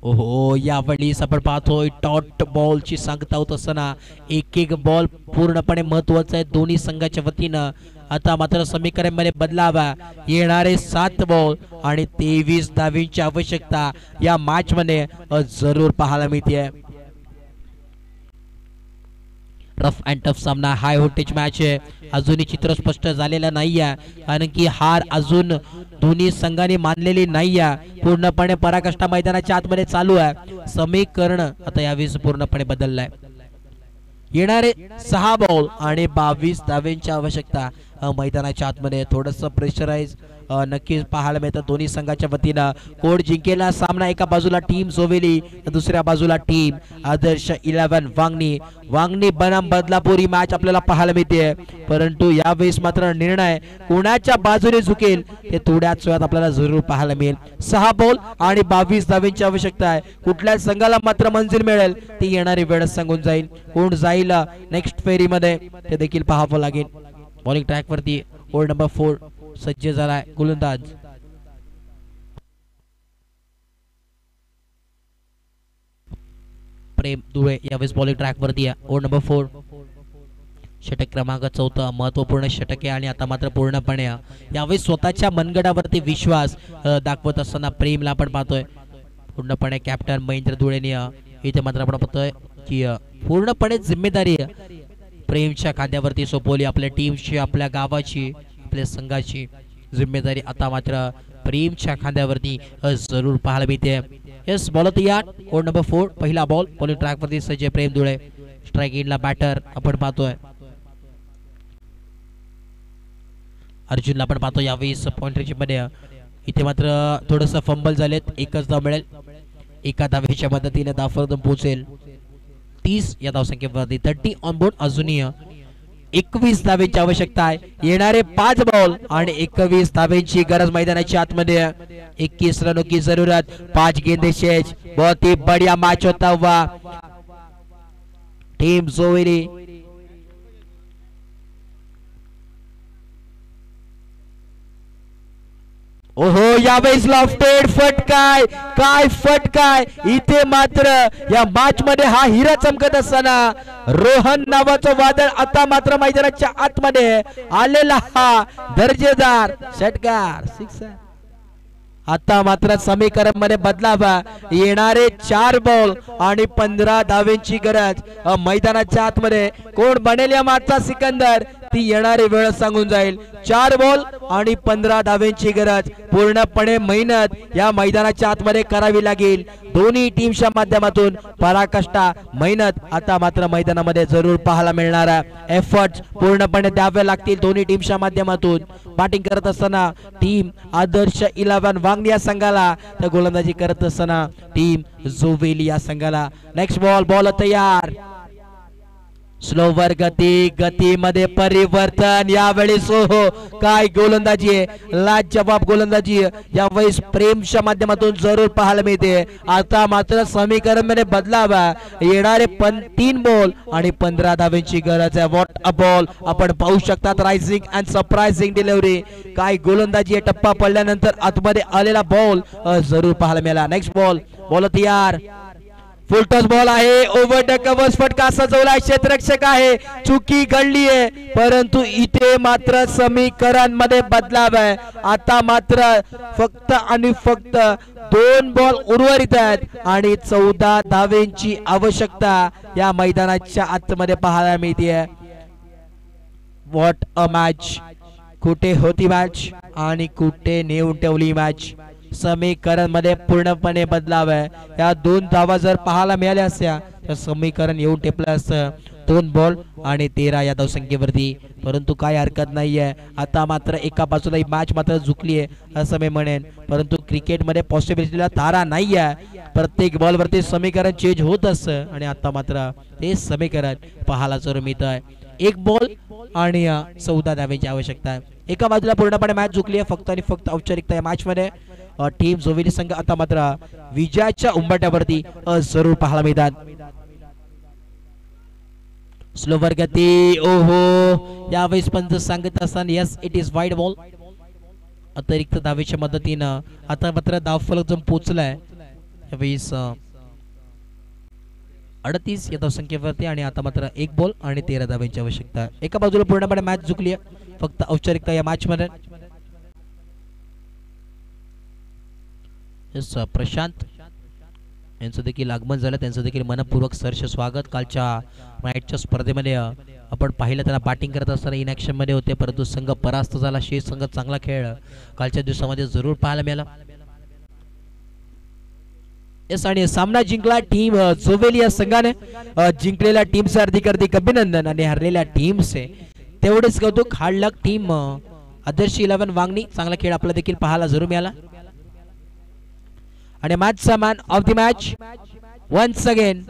ओहो यावेळेस आपण पाहतोय डॉट बॉलची सांगता होत असताना एक बॉल पूर्णपणे महत्वाचा आहे दोन्ही संघाच्या वतीनं. आता मात्र समीकरण मध्ये बदलावा. येणारे 7 बॉल आणि 23 धावींची आवश्यकता या मॅच मध्ये जरूर पाहायला मिळते. रफ अँड टफ सामना, हाय व्होल्टेज मॅच आहे. अजूनही चित्र स्पष्ट झालेलं नाहीये, कारण की हार अजून दोन्ही संघांनी मानलेली नाहीये. पूर्णपणे पराकाष्ठा मैदानाच्या आतमध्ये चालू आहे. समीकरण आता यावेळेस पूर्णपणे बदललंय. येणारे 6 बॉल आणि 22 धावेंची आवश्यकता. मैदानाच्या आतमध्ये थोडंसं प्रेशराईज नक्कीच पाहायला मिळतं दोन्ही संघाच्या वतीनं. कोण जिंकेला सामना? एका बाजूला टीम जोवेली, दुसऱ्या बाजूला टीम आदर्श 11 वांगणी. वांगणी बनाम बदलापूर ही मॅच आपल्याला पाहायला मिळते, परंतु यावेळेस मात्र निर्णय कोणाच्या बाजूने झुकेल ते थोड्याच वेळात आपल्याला जरूर पाहायला मिळेल. 6 बॉल आणि 22 धावांची आवश्यकता आहे. कुठल्या संघाला मात्र मंजिल मिळेल ती येणारी वेळ सांगून जाईल. कोण जाईल नेक्स्ट फेरीमध्ये ते देखील पाहावं लागेल. बॉलिंग ट्रॅक वरती ओव्हर नंबर 4 सज्ज झालाय गोलंदाज. प्रेम दुळे यावेळेस बॉलिंग ट्रॅक वरती आहे. ओव्हर नंबर 4 षटक क्रमांक 14 महत्वपूर्ण षटक आहे आणि आता मात्र पूर्णपणे यावेळेस स्वतःच्या मनगडावरती विश्वास दाखवत असताना प्रेमला आपण पाहतोय. पूर्णपणे कॅप्टन महेंद्र धुळेने इथे मात्र आपण पाहतोय की पूर्णपणे जिम्मेदारी प्रेमच्या खांद्यावरती सोपवली. आपल्या टीमची, आपल्या गावाची, आपल्या संघाची जिम्मेदारी आता मात्र प्रेमच्या खांद्यावरती जरूर पाहायला मिळते. यस बॉल तयार. ओव्हर नंबर 4 पहिला बॉल बॉलिंग ट्रॅक वरती सज्ज प्रेम धुळे. स्ट्राइक इनला बॅटर आपण पाहतोय अर्जुनला आपण पाहतो यावेळेस पॉइंट मध्ये. इथे मात्र थोडस फंबल झालेत. एकच धाव मिळेल. एका धावेच्या मदतीने धावफलक पोहोचेल 30 या धावसंख्येवरती. 30 ऑन बोर्ड. अजूनही 21 धावेची आवश्यकता आहे. येणारे 5 बॉल आणि 21 धावेची गरज मैदानाच्या आतमध्ये. 21 रनों की जरूरत. 5 गेंदे शेष. बहुत ही बढ़िया मैच होता हुआ टीम जोवेली ओहो यावेळेस लॉफ्टेड फटकाय. काय फटकाय. इथे मात्र या मॅच मध्ये हा हिरा चमकत असताना रोहन नावाचं वादळ आता मात्र मैदानाच्या आतमध्ये आलेला हा दर्जेदार षटकार 6. आता मात्र समीकरण मध्ये बदलावा. येणारे 4 बॉल आणि 15 धावेंची गरज मैदानाच्या आतमध्ये. कोण बनेल या मॅचचा सिकंदर ती येणारी वेळ सांगून जाईल. 4 बॉल आणि 15 धावेंची गरज. पूर्णपणे मेहनत या मैदानाच्या आतमध्ये करावी लागेल. दोन्ही टीमच्या माध्यमातून पराकाष्ठा मेहनत आता मात्र मैदानामध्ये जरूर पाहायला मिळणार. एफर्ट्स पूर्णपणे द्यावे लागतील दोन्ही टीमच्या माध्यमातून. बॅटिंग करत असताना टीम आदर्श 11 वांगणी या संघाला, तर गोलंदाजी करत असताना टीम जोवेली या संघाला. नेक्स्ट बॉल बॉल तयार. स्लोवर गती मध्ये परिवर्तन यावेळेस. हो काय गोलंदाजी आहे. लाजवाब गोलंदाजी यावेळेस प्रेमच्या माध्यमातून जरूर पाहायला मिळते. आता मात्र समीकरण मध्ये बदलावा. येणारे 3 बॉल आणि 15 धावेंची गरज आहे. व्हॉट अ बॉल आपण पाहू शकतात. Rising and surprising delivery. काय गोलंदाजी आहे. टप्पा पडल्यानंतर आतमध्ये आलेला बॉल जरूर पाहायला मिळाला. नेक्स्ट बॉल बॉल तयार. फुल टॉस बॉल आहे. ओव्हर द कव्हर्स फटका सजवला. क्षेत्ररक्षक आहे. चुकी घडली आहे, परंतु इथे मात्र समीकरण मध्ये बदलाव आहे. आता मात्र फक्त आणि फक्त 2 बॉल उर्वरित आहेत आणि 14 धावेंची आवश्यकता या मैदानाच्या आतमध्ये पाहायला मिळते. What a match. कुठे होती मॅच आणि कुठे नेऊन ठेवली मॅच. समीकरण मध्ये पूर्णपणे बदलाव आहे. या 2 धावा जर पाहायला मिळाल्या असत्या तर समीकरण येऊन टेपलं असतं. 2 बॉल आणि 13 या धावसंख्येवरती, परंतु काय हरकत नाहीये. आता मात्र एका बाजूला ही मॅच मात्र झुकली आहे असं मी म्हणेन, परंतु क्रिकेटमध्ये पॉसिबिलिटीला तारा नाही आहे. प्रत्येक बॉलवरती समीकरण चेंज होत असतं आणि आता मात्र ते समीकरण पाहायला जरूर मिळत आहे. 1 बॉल आणि 14 धावेची आवश्यकता आहे. एका बाजूला पूर्णपणे मॅच झुकली आहे. फक्त आणि फक्त औपचारिकता या मॅच मध्ये टीम जोवेली संघ आता मात्र विजयाच्या उंबरठ्यावरती जरूर पाहायला मिळतात. स्लोवर गती. ओहो यावेळेस पंच सांगत असताना yes it is wide ball. अतिरिक्त धावेच्या मदतीनं आता मात्र धावफलक जो पोहोचलाय यावेळेस 38 या धावसंख्येवरती आणि आता मात्र 1 बॉल आणि 13 धावेची आवश्यकता. एका बाजूला पूर्णपणे मॅच झुकली आहे. फक्त औपचारिकता या मॅच मध्ये. प्रशांत यांचं देखील आगमन झालं. त्यांचं देखील मनपूर्वक सहर्ष स्वागत. कालच्या मॅचच्या स्पर्धेमध्ये आपण पाहिलं त्याला बॅटिंग करत असताना इन ॲक्शन मध्ये होते, परंतु संघ परास्त झाला. शेष संघ चांगला खेळ कालच्या दिवसामध्ये जरूर पाहायला मिळाला. यस आणि सामना जिंकला टीम जोवेली या संघाने. जिंकलेल्या टीमचे हार्दिक अभिनंदन आणि हरलेल्या टीमचे तेवढेच कौतुक. Hard luck team Adarsh 11 Vangani. चांगला खेळ आपला देखील पाहायला जरूर मिळाला. आणि मॅचचा man of the match once again